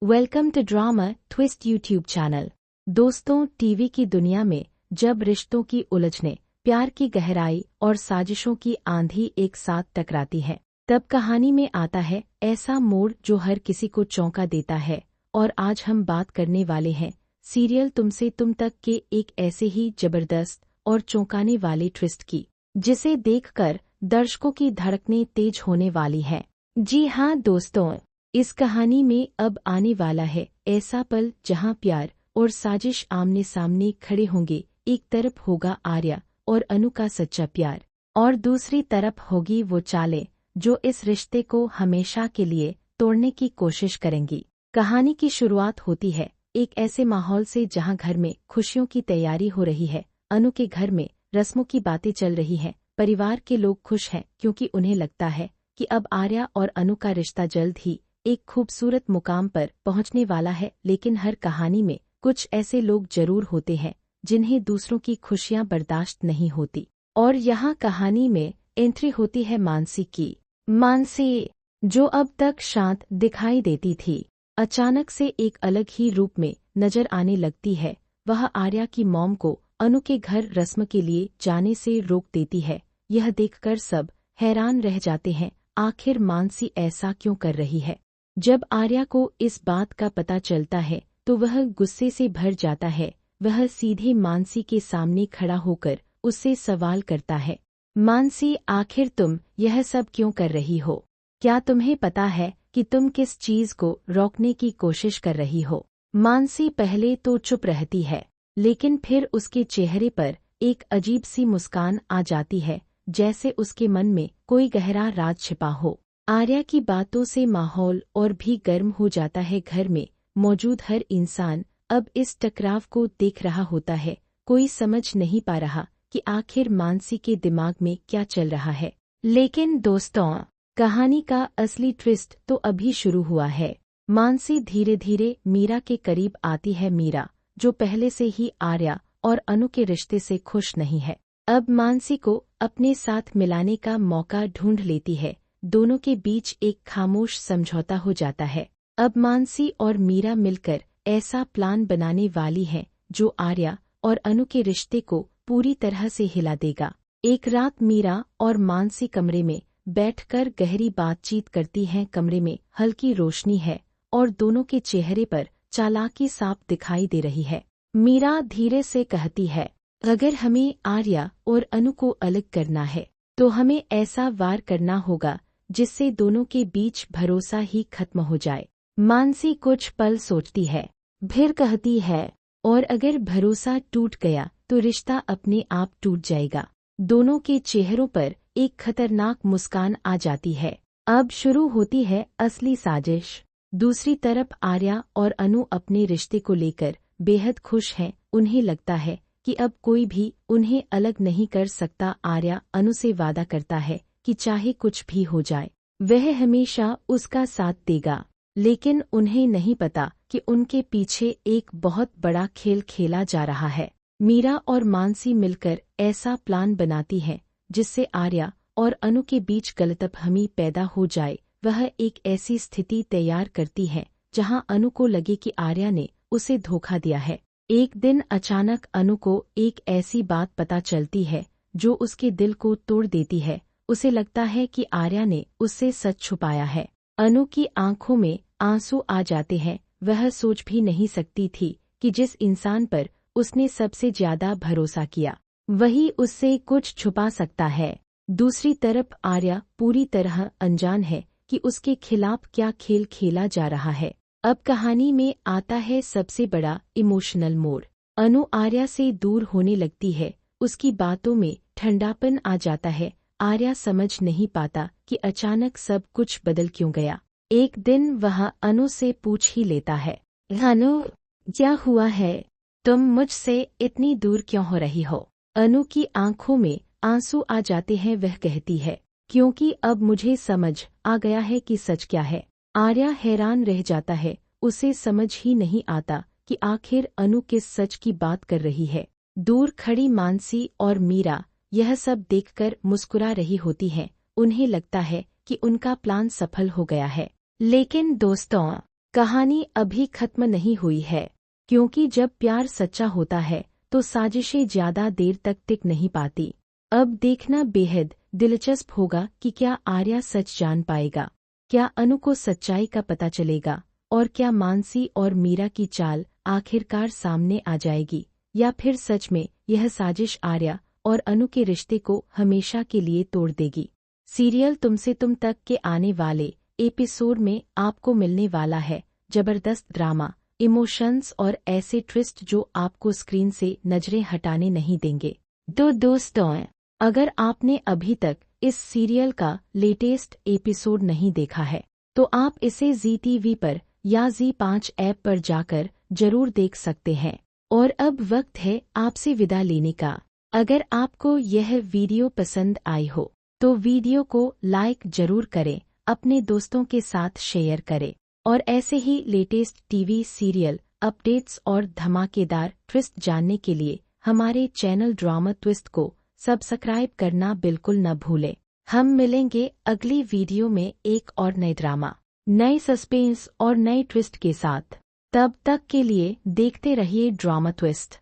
Welcome to drama twist YouTube channel. दोस्तों, TV की दुनिया में जब रिश्तों की उलझने, प्यार की गहराई और साजिशों की आंधी एक साथ टकराती है, तब कहानी में आता है ऐसा मोड़ जो हर किसी को चौंका देता है। और आज हम बात करने वाले हैं सीरियल तुमसे तुम तक के एक ऐसे ही जबरदस्त और चौंकाने वाले ट्विस्ट की, जिसे देखकर दर्शकों की धड़कनें तेज होने वाली हैं। जी हाँ दोस्तों, इस कहानी में अब आने वाला है ऐसा पल जहां प्यार और साजिश आमने सामने खड़े होंगे। एक तरफ होगा आर्या और अनु का सच्चा प्यार, और दूसरी तरफ होगी वो चालें जो इस रिश्ते को हमेशा के लिए तोड़ने की कोशिश करेंगी। कहानी की शुरुआत होती है एक ऐसे माहौल से जहां घर में खुशियों की तैयारी हो रही है। अनु के घर में रस्मों की बातें चल रही हैं। परिवार के लोग खुश हैं क्योंकि उन्हें लगता है कि अब आर्या और अनु का रिश्ता जल्द ही एक खूबसूरत मुकाम पर पहुंचने वाला है। लेकिन हर कहानी में कुछ ऐसे लोग जरूर होते हैं जिन्हें दूसरों की खुशियां बर्दाश्त नहीं होती। और यहाँ कहानी में एंट्री होती है मानसी की। मानसी, जो अब तक शांत दिखाई देती थी, अचानक से एक अलग ही रूप में नजर आने लगती है। वह आर्या की मॉम को अनु के घर रस्म के लिए जाने से रोक देती है। यह देखकर सब हैरान रह जाते हैं, आखिर मानसी ऐसा क्यों कर रही है। जब आर्या को इस बात का पता चलता है तो वह गुस्से से भर जाता है। वह सीधे मानसी के सामने खड़ा होकर उससे सवाल करता है, मानसी, आखिर तुम यह सब क्यों कर रही हो? क्या तुम्हें पता है कि तुम किस चीज को रोकने की कोशिश कर रही हो? मानसी पहले तो चुप रहती है, लेकिन फिर उसके चेहरे पर एक अजीब सी मुस्कान आ जाती है, जैसे उसके मन में कोई गहरा राज छिपा हो। आर्या की बातों से माहौल और भी गर्म हो जाता है। घर में मौजूद हर इंसान अब इस टकराव को देख रहा होता है। कोई समझ नहीं पा रहा कि आखिर मानसी के दिमाग में क्या चल रहा है। लेकिन दोस्तों, कहानी का असली ट्विस्ट तो अभी शुरू हुआ है। मानसी धीरे धीरे मीरा के करीब आती है। मीरा, जो पहले से ही आर्या और अनु के रिश्ते से खुश नहीं है, अब मानसी को अपने साथ मिलाने का मौका ढूंढ लेती है। दोनों के बीच एक खामोश समझौता हो जाता है। अब मानसी और मीरा मिलकर ऐसा प्लान बनाने वाली हैं जो आर्या और अनु के रिश्ते को पूरी तरह से हिला देगा। एक रात मीरा और मानसी कमरे में बैठकर गहरी बातचीत करती हैं। कमरे में हल्की रोशनी है और दोनों के चेहरे पर चालाकी साफ दिखाई दे रही है। मीरा धीरे से कहती है, अगर हमें आर्या और अनु को अलग करना है तो हमें ऐसा वार करना होगा जिससे दोनों के बीच भरोसा ही खत्म हो जाए। मानसी कुछ पल सोचती है, फिर कहती है, और अगर भरोसा टूट गया तो रिश्ता अपने आप टूट जाएगा। दोनों के चेहरों पर एक खतरनाक मुस्कान आ जाती है। अब शुरू होती है असली साजिश। दूसरी तरफ आर्या और अनु अपने रिश्ते को लेकर बेहद खुश हैं। उन्हें लगता है कि अब कोई भी उन्हें अलग नहीं कर सकता। आर्या अनु से वादा करता है कि चाहे कुछ भी हो जाए वह हमेशा उसका साथ देगा। लेकिन उन्हें नहीं पता कि उनके पीछे एक बहुत बड़ा खेल खेला जा रहा है। मीरा और मानसी मिलकर ऐसा प्लान बनाती हैं जिससे आर्या और अनु के बीच गलतफहमी पैदा हो जाए। वह एक ऐसी स्थिति तैयार करती है जहां अनु को लगे कि आर्या ने उसे धोखा दिया है। एक दिन अचानक अनु को एक ऐसी बात पता चलती है जो उसके दिल को तोड़ देती है। उसे लगता है कि आर्या ने उससे सच छुपाया है। अनु की आंखों में आंसू आ जाते हैं। वह सोच भी नहीं सकती थी कि जिस इंसान पर उसने सबसे ज्यादा भरोसा किया वही उससे कुछ छुपा सकता है। दूसरी तरफ आर्या पूरी तरह अनजान है कि उसके खिलाफ क्या खेल खेला जा रहा है। अब कहानी में आता है सबसे बड़ा इमोशनल मोड़। अनु आर्या से दूर होने लगती है। उसकी बातों में ठंडापन आ जाता है। आर्या समझ नहीं पाता कि अचानक सब कुछ बदल क्यों गया। एक दिन वह अनु से पूछ ही लेता है, अनु, क्या हुआ है? तुम मुझसे इतनी दूर क्यों हो रही हो? अनु की आंखों में आंसू आ जाते हैं। वह कहती है, क्योंकि अब मुझे समझ आ गया है कि सच क्या है। आर्या हैरान रह जाता है। उसे समझ ही नहीं आता कि आखिर अनु किस सच की बात कर रही है। दूर खड़ी मानसी और मीरा यह सब देखकर मुस्कुरा रही होती हैं। उन्हें लगता है कि उनका प्लान सफल हो गया है। लेकिन दोस्तों, कहानी अभी खत्म नहीं हुई है, क्योंकि जब प्यार सच्चा होता है तो साजिशें ज्यादा देर तक टिक नहीं पाती। अब देखना बेहद दिलचस्प होगा कि क्या आर्या सच जान पाएगा, क्या अनु को सच्चाई का पता चलेगा, और क्या मानसी और मीरा की चाल आखिरकार सामने आ जाएगी, या फिर सच में यह साजिश आर्या और अनु के रिश्ते को हमेशा के लिए तोड़ देगी। सीरियल तुमसे तुम तक के आने वाले एपिसोड में आपको मिलने वाला है जबरदस्त ड्रामा, इमोशंस और ऐसे ट्विस्ट जो आपको स्क्रीन से नजरें हटाने नहीं देंगे। तो दोस्तों, अगर आपने अभी तक इस सीरियल का लेटेस्ट एपिसोड नहीं देखा है तो आप इसे ZTV पर या Z5 ऐप पर जाकर जरूर देख सकते हैं। और अब वक्त है आपसे विदा लेने का। अगर आपको यह वीडियो पसंद आई हो तो वीडियो को लाइक जरूर करें, अपने दोस्तों के साथ शेयर करें, और ऐसे ही लेटेस्ट टीवी सीरियल अपडेट्स और धमाकेदार ट्विस्ट जानने के लिए हमारे चैनल ड्रामा ट्विस्ट को सब्सक्राइब करना बिल्कुल न भूलें। हम मिलेंगे अगली वीडियो में एक और नए ड्रामा, नए सस्पेंस और नए ट्विस्ट के साथ। तब तक के लिए देखते रहिए ड्रामा ट्विस्ट।